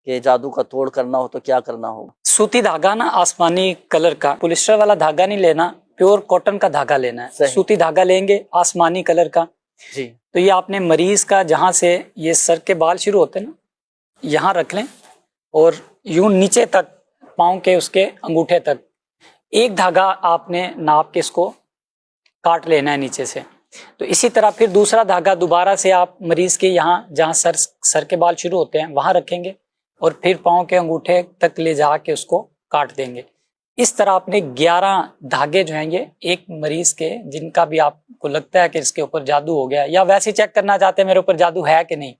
کہ جادو کا توڑ کرنا ہو تو کیا کرنا ہوگا؟ सूती धागा ना आसमानी कलर का, पोलिस्टर वाला धागा नहीं लेना, प्योर कॉटन का धागा लेना है। सूती धागा लेंगे आसमानी कलर का जी। तो ये आपने मरीज का जहाँ से ये सर के बाल शुरू होते हैं ना, यहाँ रख लें और यूं नीचे तक पाँव के उसके अंगूठे तक एक धागा आपने नाप के इसको काट लेना है नीचे से। तो इसी तरह फिर दूसरा धागा दोबारा से आप मरीज के यहाँ जहाँ सर के बाल शुरू होते हैं वहाँ रखेंगे और फिर पाँव के अंगूठे तक ले जा के उसको काट देंगे। इस तरह आपने 11 धागे जो हैं ये एक मरीज के, जिनका भी आपको लगता है कि इसके ऊपर जादू हो गया या वैसे चेक करना चाहते हैं मेरे ऊपर जादू है कि नहीं,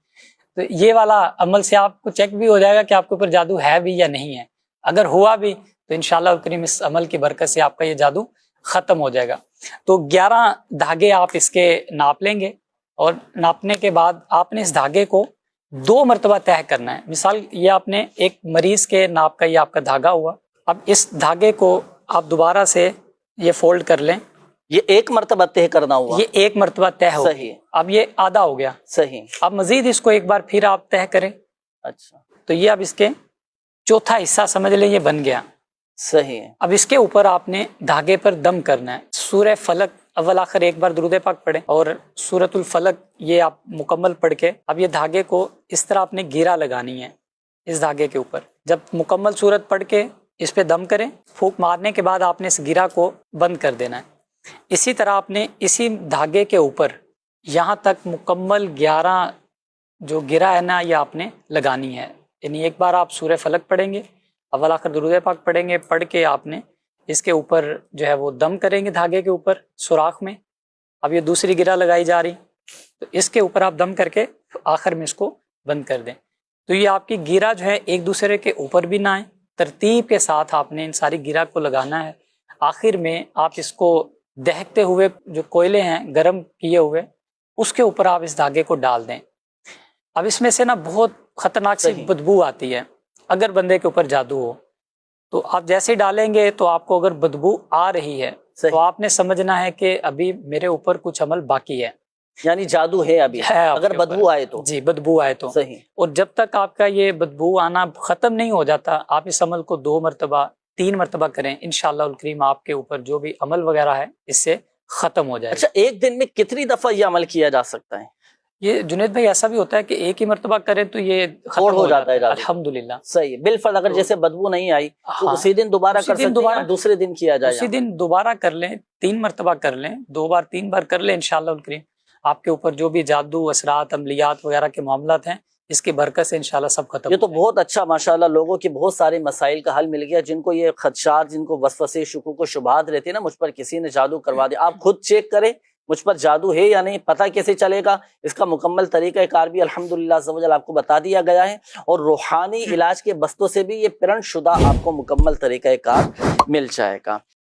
तो ये वाला अमल से आपको चेक भी हो जाएगा कि आपके ऊपर जादू है भी या नहीं है। अगर हुआ भी तो इंशाअल्लाह करीम इस अमल की बरकत से आपका ये जादू खत्म हो जाएगा। तो 11 धागे आप इसके नाप लेंगे और नापने के बाद आपने इस धागे को 2 मरतबा तय करना है। मिसाल ये आपने एक मरीज के नाप का ये आपका धागा हुआ, अब इस धागे को आप दोबारा से ये फोल्ड कर लें। ये 1 मरतबा तय करना हुआ, ये 1 मरतबा तय हो, सही। अब ये आधा हो गया, सही। अब मजीद इसको एक बार फिर आप तय करें। अच्छा, तो ये अब इसके चौथा हिस्सा समझ लें ये बन गया, सही है। अब इसके ऊपर आपने धागे पर दम करना है। सूरह फलक अव्वल आखिर एक बार दुरूद पाक पढ़ें और सूरतुल फलक ये आप मुकम्मल पढ़ के अब ये धागे को इस तरह आपने घेरा लगानी है इस धागे के ऊपर। जब मुकम्मल सूरत पढ़ के इस पे दम करें, फूंक मारने के बाद आपने इस घेरा को बंद कर देना है। इसी तरह आपने इसी धागे के ऊपर यहाँ तक मुकम्मल 11 जो घेरा है ना ये आपने लगानी है। यानी एक बार आप सूरह फलक पढ़ेंगे, अव्वल आखिर दुरूद पाक पढ़ेंगे, पढ़ के आपने इसके ऊपर जो है वो दम करेंगे धागे के ऊपर सुराख में। अब ये दूसरी गिरा लगाई जा रही, तो इसके ऊपर आप दम करके आखिर में इसको बंद कर दें। तो ये आपकी गिरा जो है एक दूसरे के ऊपर भी ना आए, तरतीब के साथ आपने इन सारी गिरा को लगाना है। आखिर में आप इसको दहकते हुए जो कोयले हैं गर्म किए हुए उसके ऊपर आप इस धागे को डाल दें। अब इसमें से ना बहुत खतरनाक सी बदबू आती है अगर बंदे के ऊपर जादू हो। तो आप जैसे ही डालेंगे तो आपको अगर बदबू आ रही है तो आपने समझना है कि अभी मेरे ऊपर कुछ अमल बाकी है, यानी जादू है अभी है। अगर बदबू आए तो जी, बदबू आए तो सही। और जब तक आपका ये बदबू आना खत्म नहीं हो जाता आप इस अमल को 2 मरतबा 3 मरतबा करें, इंशाअल्लाह करीम आपके ऊपर जो भी अमल वगैरह है इससे खत्म हो जाएगा। अच्छा, एक दिन में कितनी दफा ये अमल किया जा सकता है? ये जुनेद भाई ऐसा भी होता है कि एक ही मरतबा करें तो ये खत्म हो जाता है अल्हम्दुलिल्लाह। सही है, बिलफर्ज अगर जैसे बदबू नहीं आई तो उसी दिन दोबारा कर सकते हैं, दूसरे दिन किया जाए, उसी दिन दोबारा कर लें, 3 मरतबा कर लें, 2 बार 3 बार कर लें, इंशाअल्लाह करीम आपके ऊपर जो भी जादू असरात अमलियात वगैरह के मामलात हैं इसकी बरकत से इंशाअल्लाह सब खत्म। ये तो बहुत अच्छा माशाअल्लाह, लोगों की बहुत सारे मसाइल का हल मिल गया। जिनको ये खदशात, जिनको वसवसे शुकूक व शुबहात रहती है ना, मुझ पर किसी ने जादू करवा दिया, आप खुद चेक करें मुझ पर जादू है या नहीं, पता कैसे चलेगा, इसका मुकम्मल तरीका कार भी अल्हम्दुलिल्लाह अज़्ज़ व जल आपको बता दिया गया है। और रूहानी इलाज के बस्तों से भी ये प्रण शुदा आपको मुकम्मल तरीका कार मिल जाएगा।